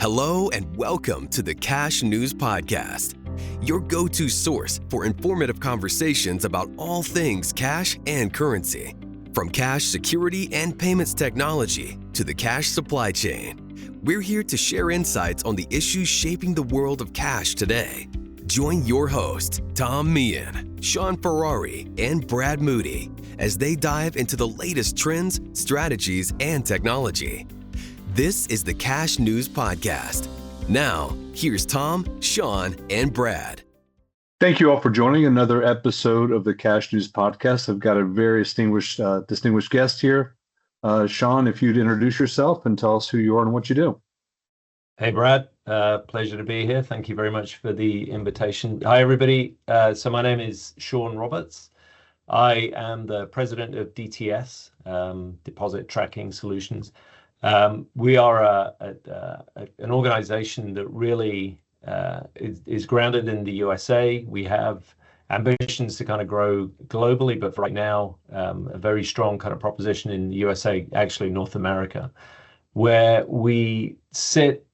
Hello and welcome to the Cash News Podcast, your go-to source for informative conversations about all things cash and currency. From cash security and payments technology to the cash supply chain, we're here to share insights on the issues shaping the world of cash today. Join your hosts, Tom Meehan, Sean Ferrari, and Brad Moody as they dive into the latest trends, strategies, and technology. This is the Cash News Podcast. Now, here's Tom, Sean, and Brad. Thank you all for joining another episode of the Cash News Podcast. I've got a very distinguished guest here. Sean, if you'd introduce yourself and tell us who you are and what you do. Hey, Brad. Pleasure to be here. Thank you very much for the invitation. Hi, everybody. So my name is Siôn Roberts. I am the president of DTS, Deposit Tracking Solutions. We are an organization that really is grounded in the USA. We have ambitions to kind of grow globally, but for right now, a very strong kind of proposition in the USA, actually North America, where we sit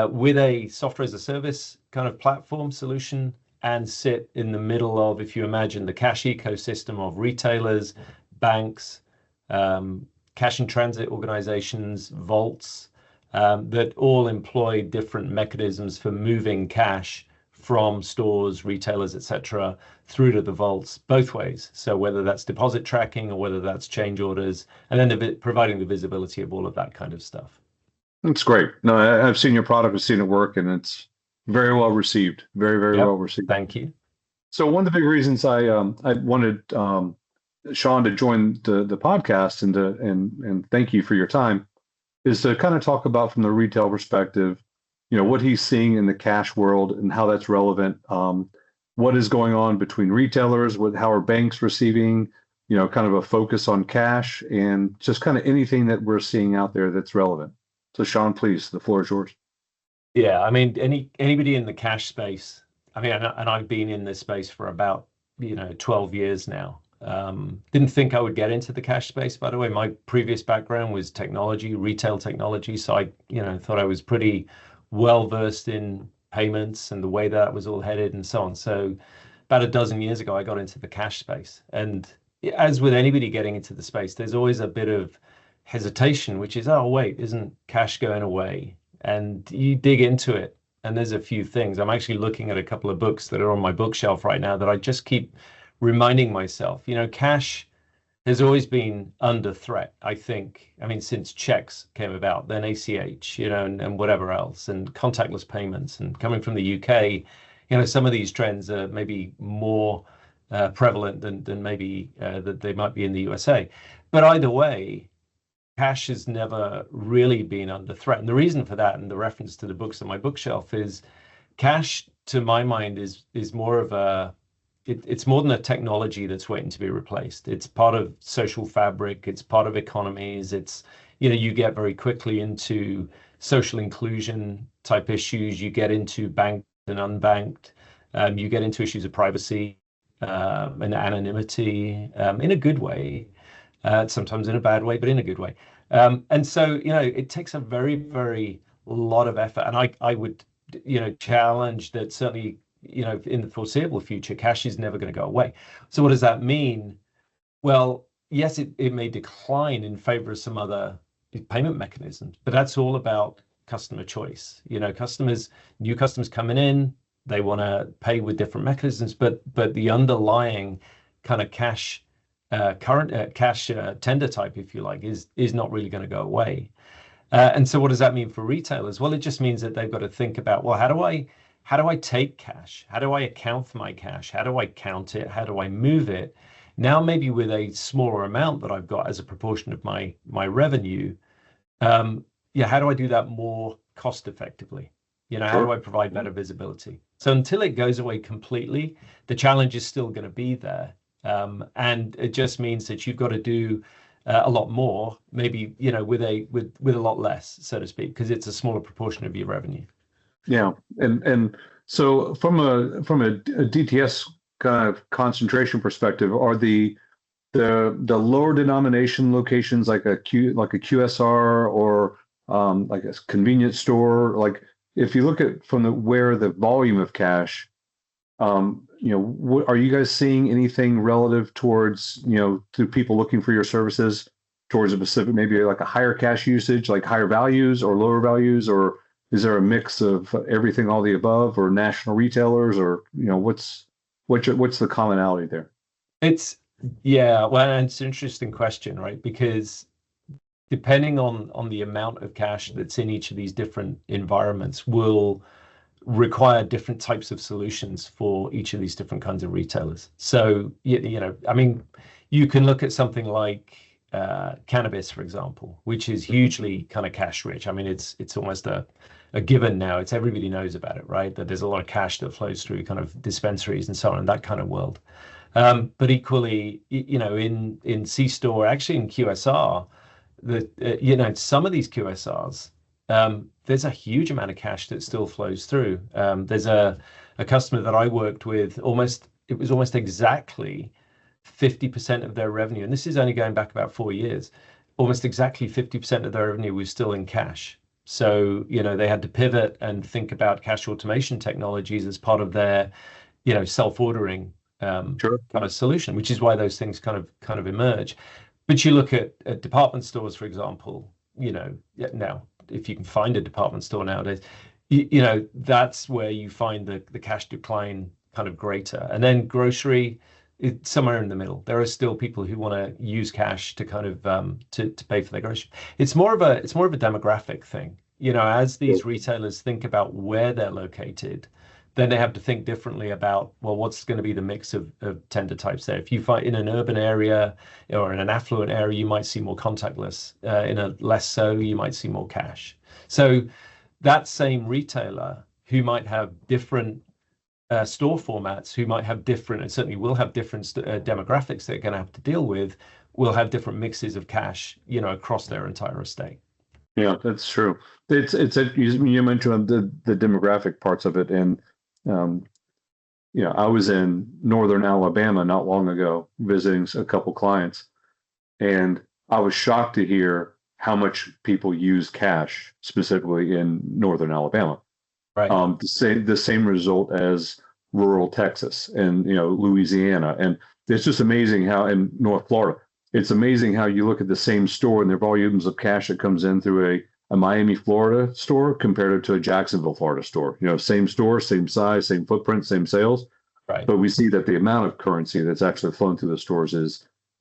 with a software as a service kind of platform solution and sit in the middle of, if you imagine, the cash ecosystem of retailers, banks, cash in transit organizations, vaults, that all employ different mechanisms for moving cash from stores, retailers, etc., through to the vaults both ways. So whether that's deposit tracking or whether that's change orders, and then providing the visibility of all of that kind of stuff. That's great. No, I've seen your product, I've seen it work, and it's very well received. Very well received. Thank you. So one of the big reasons I wanted Sean to join the podcast and thank you for your time is to kind of talk about from the retail perspective, what he's seeing in the cash world and how that's relevant. What is going on between retailers, how are banks receiving, kind of a focus on cash and just kind of anything that we're seeing out there that's relevant. So Sean, please, the floor is yours. Yeah, I mean, anybody in the cash space, and I've been in this space for about 12 years now. Didn't think I would get into the cash space, by the way. My previous background was technology, retail technology. So I, thought I was pretty well versed in payments and the way that was all headed and so on. So about a dozen years ago, I got into the cash space. And as with anybody getting into the space, there's always a bit of hesitation, which is, oh, wait, isn't cash going away? And you dig into it, and there's a few things. I'm actually looking at a couple of books that are on my bookshelf right now that I just keep reminding myself, cash has always been under threat, I think. Since checks came about, then ACH, and whatever else, and contactless payments. And coming from the UK, some of these trends are maybe more prevalent than maybe that they might be in the USA. But either way, cash has never really been under threat. And the reason for that, and the reference to the books on my bookshelf, is cash, to my mind, is more of it's more than a technology that's waiting to be replaced. It's part of social fabric. It's part of economies. It's, you get very quickly into social inclusion type issues. You get into banked and unbanked. You get into issues of privacy and anonymity in a good way, sometimes in a bad way, but in a good way. And so, it takes a very, very lot of effort. And I would, challenge that certainly, in the foreseeable future, cash is never going to go away. So what does that mean? Well, yes, it may decline in favor of some other payment mechanisms, but that's all about customer choice. New customers coming in, they want to pay with different mechanisms, but the underlying kind of cash tender type, if you like, is not really going to go away. And so what does that mean for retailers? Well, it just means that they've got to think about, well, how do I take cash? How do I account for my cash? How do I count it? How do I move it? Now, maybe with a smaller amount that I've got as a proportion of my revenue, how do I do that more cost effectively? How do I provide better visibility? So until it goes away completely, the challenge is still going to be there. And it just means that you've got to do a lot more, maybe, with a lot less, so to speak, because it's a smaller proportion of your revenue. Yeah, and so from a DTS kind of concentration perspective, are the lower denomination locations like a QSR or like a convenience store? Like if you look at from where the volume of cash, are you guys seeing anything relative towards, to people looking for your services towards a specific, maybe like a higher cash usage, like higher values or lower values, or is there a mix of everything, all the above, or national retailers, or what's the commonality there? Well, it's an interesting question, right? Because depending on the amount of cash that's in each of these different environments will require different types of solutions for each of these different kinds of retailers. So, I mean, you can look at something like cannabis, for example, which is hugely kind of cash rich. I mean, it's almost a given now. Everybody knows about it, right? That there's a lot of cash that flows through kind of dispensaries and so on, that kind of world. But equally, in C-store, actually in QSR, some of these QSRs, there's a huge amount of cash that still flows through. There's a customer that I worked with, it was almost exactly 50% of their revenue, and this is only going back about 4 years, almost exactly 50% of their revenue was still in cash. So, they had to pivot and think about cash automation technologies as part of their, self-ordering Sure. kind of solution, which is why those things kind of emerge. But you look at department stores, for example, now if you can find a department store nowadays, that's where you find the cash decline kind of greater. And then grocery, it's somewhere in the middle. There are still people who want to use cash to kind of to pay for their groceries. It's more of a demographic thing. As these retailers think about where they're located, then they have to think differently about, well, what's going to be the mix of tender types there. If you find in an urban area or in an affluent area, you might see more contactless. In a less so, you might see more cash. So that same retailer who might have different store formats, who might have different, and certainly will have different demographics they're going to have to deal with, will have different mixes of cash, across their entire estate. Yeah, that's true. You mentioned the demographic parts of it, and I was in northern Alabama not long ago visiting a couple clients, and I was shocked to hear how much people use cash specifically in northern Alabama. Right. The same result as rural Texas and Louisiana, and it's just amazing how in North Florida, it's amazing how you look at the same store and their volumes of cash that comes in through a Miami, Florida store compared to a Jacksonville, Florida store. Same store, same size, same footprint, same sales. Right. But we see that the amount of currency that's actually flowing through the stores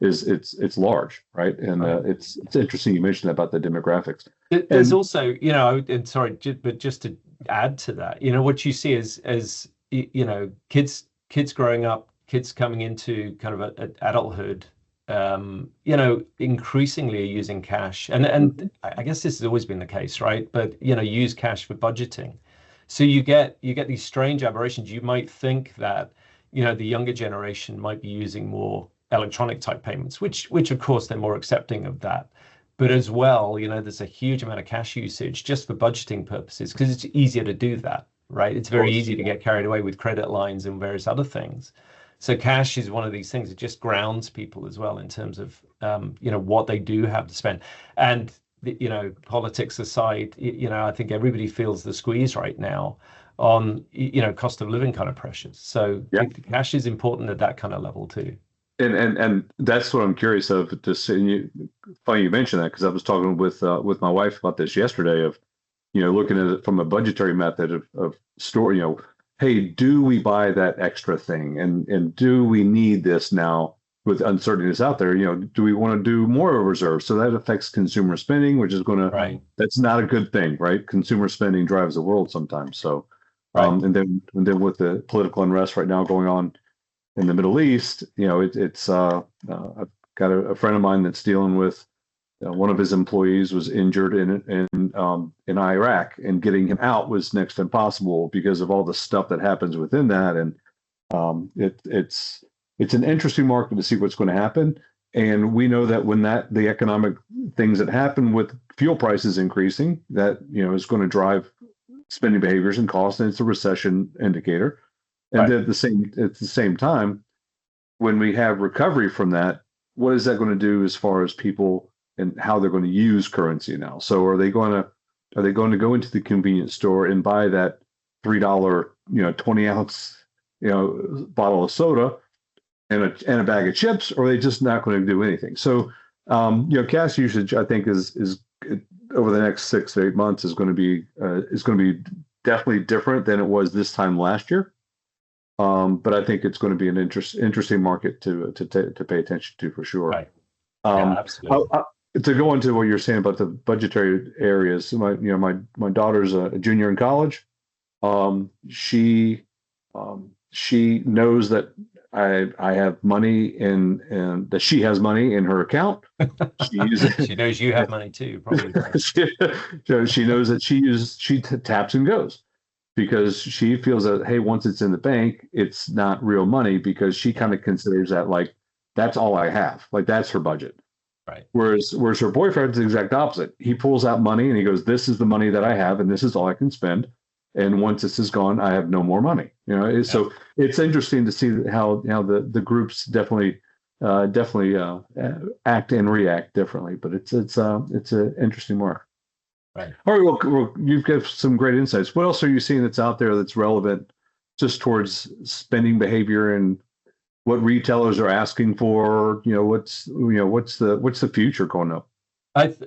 it's large, right? And right. It's interesting you mentioned about the demographics. There's also, and sorry, but just to add to that, what you see as kids growing up, kids coming into kind of adulthood, increasingly are using cash, and I guess this has always been the case, right? But use cash for budgeting. So you get these strange aberrations. You might think that the younger generation might be using more electronic type payments, which of course they're more accepting of that. But as well, there's a huge amount of cash usage just for budgeting purposes because it's easier to do that, right? It's very easy to get carried away with credit lines and various other things. So cash is one of these things that just grounds people as well in terms of what they do have to spend. And politics aside, I think everybody feels the squeeze right now on cost of living kind of pressures. So cash is important at that kind of level too. And that's what I'm curious of. Funny you mentioned that because I was talking with my wife about this yesterday. Of looking at it from a budgetary method of store. Hey, do we buy that extra thing, and do we need this now with uncertainties out there? Do we want to do more of a reserve? So that affects consumer spending, which is going to. Right. That's not a good thing, right? Consumer spending drives the world sometimes. So, right. And then with the political unrest right now going on in the Middle East, it's I've got a friend of mine that's dealing with one of his employees was injured in Iraq, and getting him out was next to impossible because of all the stuff that happens within that. And it's an interesting market to see what's going to happen. And we know that when the economic things that happen with fuel prices increasing, that is going to drive spending behaviors and costs, and it's a recession indicator. And then at the same time, when we have recovery from that, what is that going to do as far as people and how they're going to use currency now? So are they going to Are they going to go into the convenience store and buy that $3, 20-ounce, bottle of soda and a bag of chips, or are they just not going to do anything? So, cash usage, I think, is over the next 6 to 8 months is going to be definitely different than it was this time last year. But I think it's going to be an interesting market to pay attention to for sure. Right. Absolutely. To go into what you're saying about the budgetary areas, my daughter's a junior in college. She knows that I have money and that she has money in her account. She knows you have money too, probably. She knows that she taps and goes, because she feels that, hey, once it's in the bank, it's not real money, because she kind of considers that like that's all I have, like that's her budget. Right. Whereas her boyfriend's the exact opposite. He pulls out money and he goes, "This is the money that I have, and this is all I can spend. And once this is gone, I have no more money." So it's interesting to see how the groups definitely act and react differently. But it's an interesting mark. Right. All right. Well, you've got some great insights. What else are you seeing that's out there that's relevant just towards spending behavior and what retailers are asking for? What's the future going up? Let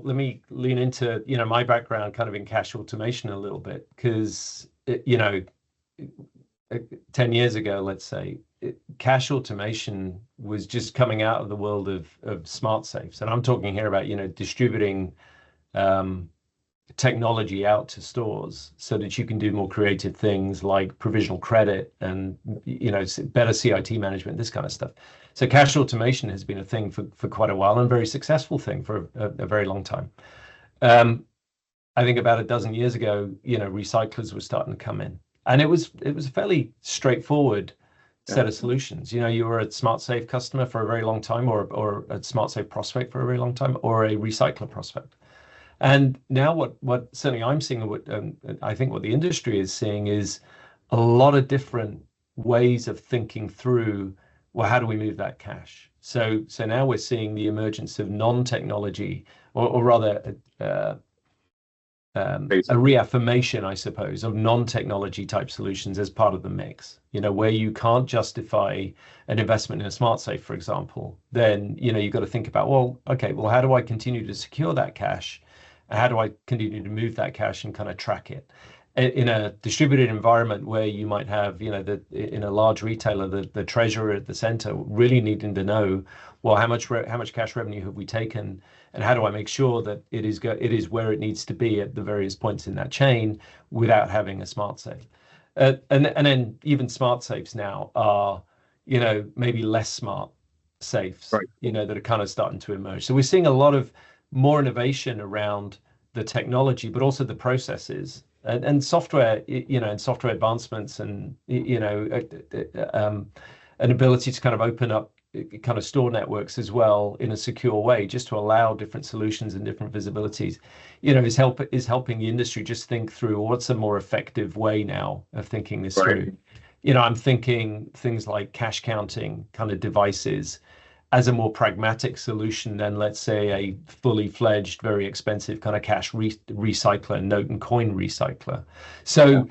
me lean into my background kind of in cash automation a little bit, because 10 years ago, let's say, cash automation was just coming out of the world of smart safes, and I'm talking here about distributing technology out to stores so that you can do more creative things like provisional credit and better CIT management, this kind of stuff. So cash automation has been a thing for quite a while, and a very successful thing for a very long time. I think about a dozen years ago, recyclers were starting to come in, and it was a fairly straightforward set of solutions. You were a smart safe customer for a very long time, or a smart safe prospect for a very long time, or a recycler prospect. And now what certainly I'm seeing, I think what the industry is seeing, is a lot of different ways of thinking through, well, how do we move that cash? So now we're seeing the emergence of non-technology, or rather a reaffirmation, I suppose, of non-technology type solutions as part of the mix. Where you can't justify an investment in a smart safe, for example, then you've got to think about, how do I continue to secure that cash? How do I continue to move that cash and kind of track it? In a distributed environment where you might have, in a large retailer, the treasurer at the center really needing to know, well, how much cash revenue have we taken, and how do I make sure that it is where it needs to be at the various points in that chain without having a smart safe? And then even smart safes now are, maybe less smart safes, right, that are kind of starting to emerge. So we're seeing a lot of more innovation around the technology, but also the processes and software, and software advancements, and an ability to kind of open up kind of store networks as well in a secure way, just to allow different solutions and different visibilities, is helping the industry just think through what's a more effective way now of thinking this through. I'm thinking things like cash counting kind of devices as a more pragmatic solution than, let's say, a fully fledged, very expensive kind of cash recycler, note and coin recycler. So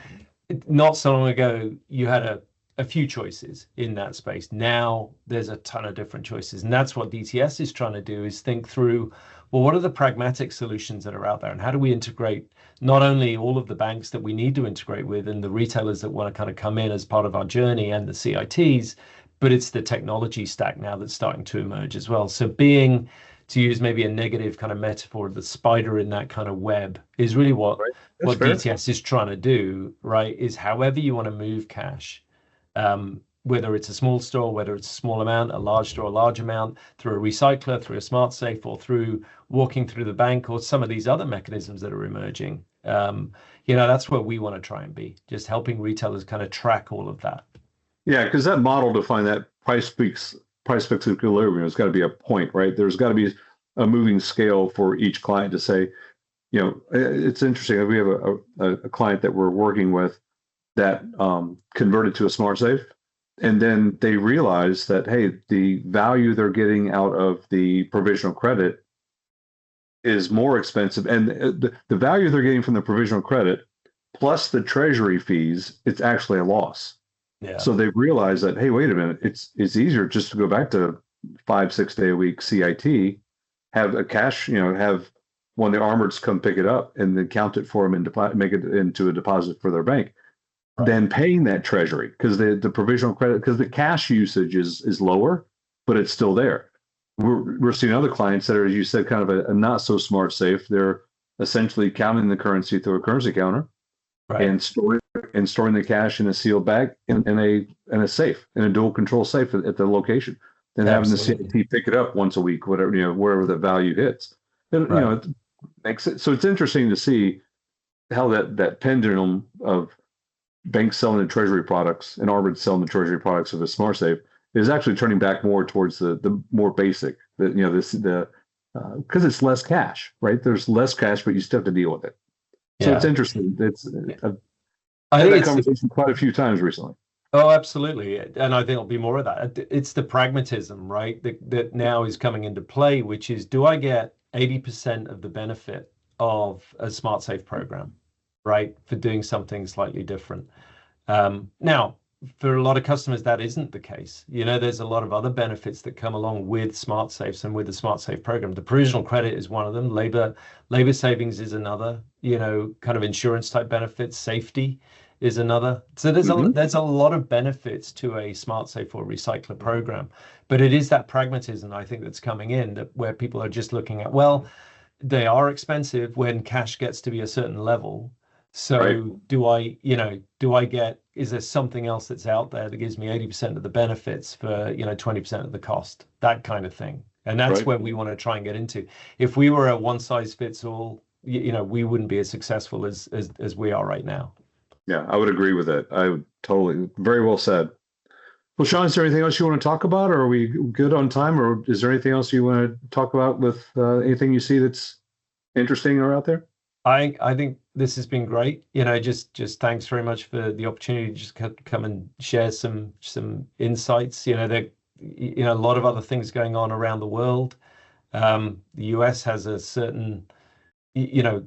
not so long ago, you had a few choices in that space. Now there's a ton of different choices. And that's what DTS is trying to do, is think through, well, what are the pragmatic solutions that are out there? And how do we integrate not only all of the banks that we need to integrate with and the retailers that want to kind of come in as part of our journey and the CITs, but it's the technology stack now that's starting to emerge as well. So being, to use maybe a negative kind of metaphor, the spider in that kind of web is really what DTS is trying to do, right? Is however you want to move cash, whether it's a small store, whether it's a small amount, a large store, a large amount, through a recycler, through a smart safe, or through walking through the bank, or some of these other mechanisms that are emerging. That's where we want to try and be, just helping retailers kind of track all of that. Yeah, because that model to find that price fix equilibrium has got to be a point, right? There's got to be a moving scale for each client to say, it's interesting. We have a client that we're working with that converted to a smart safe, and then they realized that, hey, the value they're getting out of the provisional credit is more expensive, and the value they're getting from the provisional credit plus the treasury fees, it's actually a loss. Yeah. So they've realized that, hey, wait a minute, it's easier just to go back to 5-6 day a week CIT, have a cash, have one of the armoreds come pick it up and then count it for them and make it into a deposit for their bank, than paying that treasury, because the provisional credit, because the cash usage is lower, but it's still there. We're seeing other clients that are, as you said, kind of a not so smart safe. They're essentially counting the currency through a currency counter and storing the cash in a sealed bag in a safe, in a dual control safe at the location, then having the CIT pick it up once a week, whatever, wherever the value hits. And, it makes it so it's interesting to see how that pendulum of banks selling the treasury products and Armored selling the treasury products of a smart safe is actually turning back more towards the more basic, because it's less cash, right? There's less cash, but you still have to deal with it. So it's interesting. I had that conversation quite a few times recently. Oh, absolutely. And I think it'll be more of that. It's the pragmatism, right, that now is coming into play, which is, do I get 80% of the benefit of a smart safe program, right, for doing something slightly different? Now, for a lot of customers, that isn't the case. There's a lot of other benefits that come along with smart safes and with the smart safe program. The provisional credit is one of them. Labor savings is another. Kind of insurance type benefits. Safety is another. So there's a lot of benefits to a smart safe or recycler program. But it is that pragmatism, I think, that's coming in, where people are just looking at, well, they are expensive when cash gets to be a certain level. So is there something else that's out there that gives me 80% of the benefits for, 20% of the cost, that kind of thing. And that's where we want to try and get into. If we were a one size fits all, we wouldn't be as successful as we are right now. Yeah, I would agree with that. I would totally, very well said. Well, Sean, is there anything else you want to talk about, or are we good on time, or is there anything else you want to talk about with anything you see that's interesting or out there? I think this has been great. Just thanks very much for the opportunity to just come and share some insights. There a lot of other things going on around the world. The US has a certain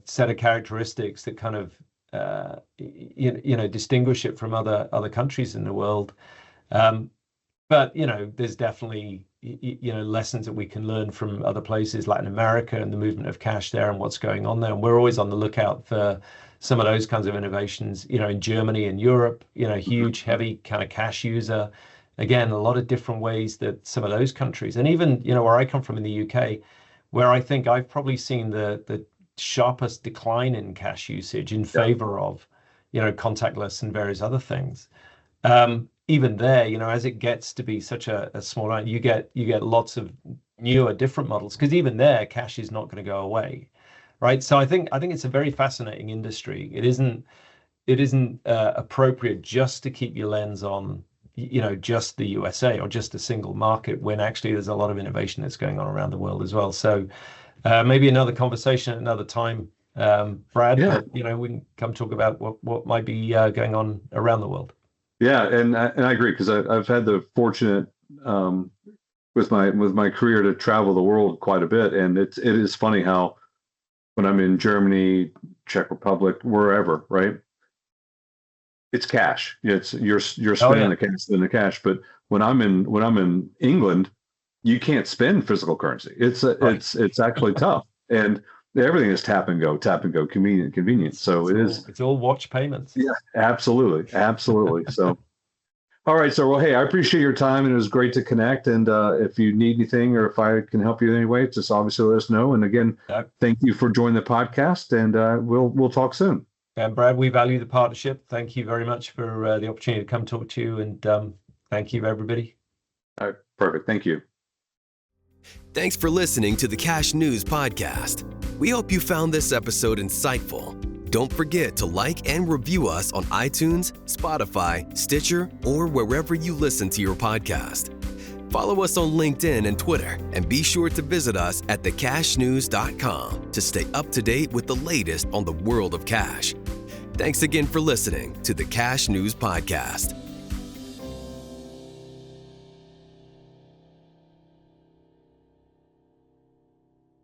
set of characteristics that kind of distinguish it from other countries in the world. But there's definitely lessons that we can learn from other places, Latin America, and the movement of cash there and what's going on there. And we're always on the lookout for some of those kinds of innovations. In Germany and Europe, huge, heavy kind of cash user. Again, a lot of different ways that some of those countries, and even where I come from in the UK, where I think I've probably seen the sharpest decline in cash usage in favor of contactless and various other things. Even there, as it gets to be such a small amount, you get lots of newer, different models, because even there, cash is not going to go away, right? So I think it's a very fascinating industry. It isn't appropriate just to keep your lens on just the USA or just a single market, when actually there's a lot of innovation that's going on around the world as well. So maybe another conversation at another time, Brad. Yeah. But, we can come talk about what might be going on around the world. Yeah, and I agree, because I've had the fortunate with my career to travel the world quite a bit, and it is funny how when I'm in Germany, Czech Republic, wherever, right, it's cash. You're spending the cash, but when I'm in England, you can't spend physical currency. It's actually tough, and everything is tap and go, convenient. So it's all watch payments. Yeah, absolutely. So, all right. So, well, hey, I appreciate your time, and it was great to connect. And if you need anything, or if I can help you in any way, just obviously let us know. And again, thank you for joining the podcast, and we'll talk soon. And Brad, we value the partnership. Thank you very much for the opportunity to come talk to you, and thank you, everybody. All right, perfect. Thank you. Thanks for listening to the Cash News Podcast. We hope you found this episode insightful. Don't forget to like and review us on iTunes, Spotify, Stitcher, or wherever you listen to your podcast. Follow us on LinkedIn and Twitter, and be sure to visit us at thecashnews.com to stay up to date with the latest on the world of cash. Thanks again for listening to the Cash News Podcast.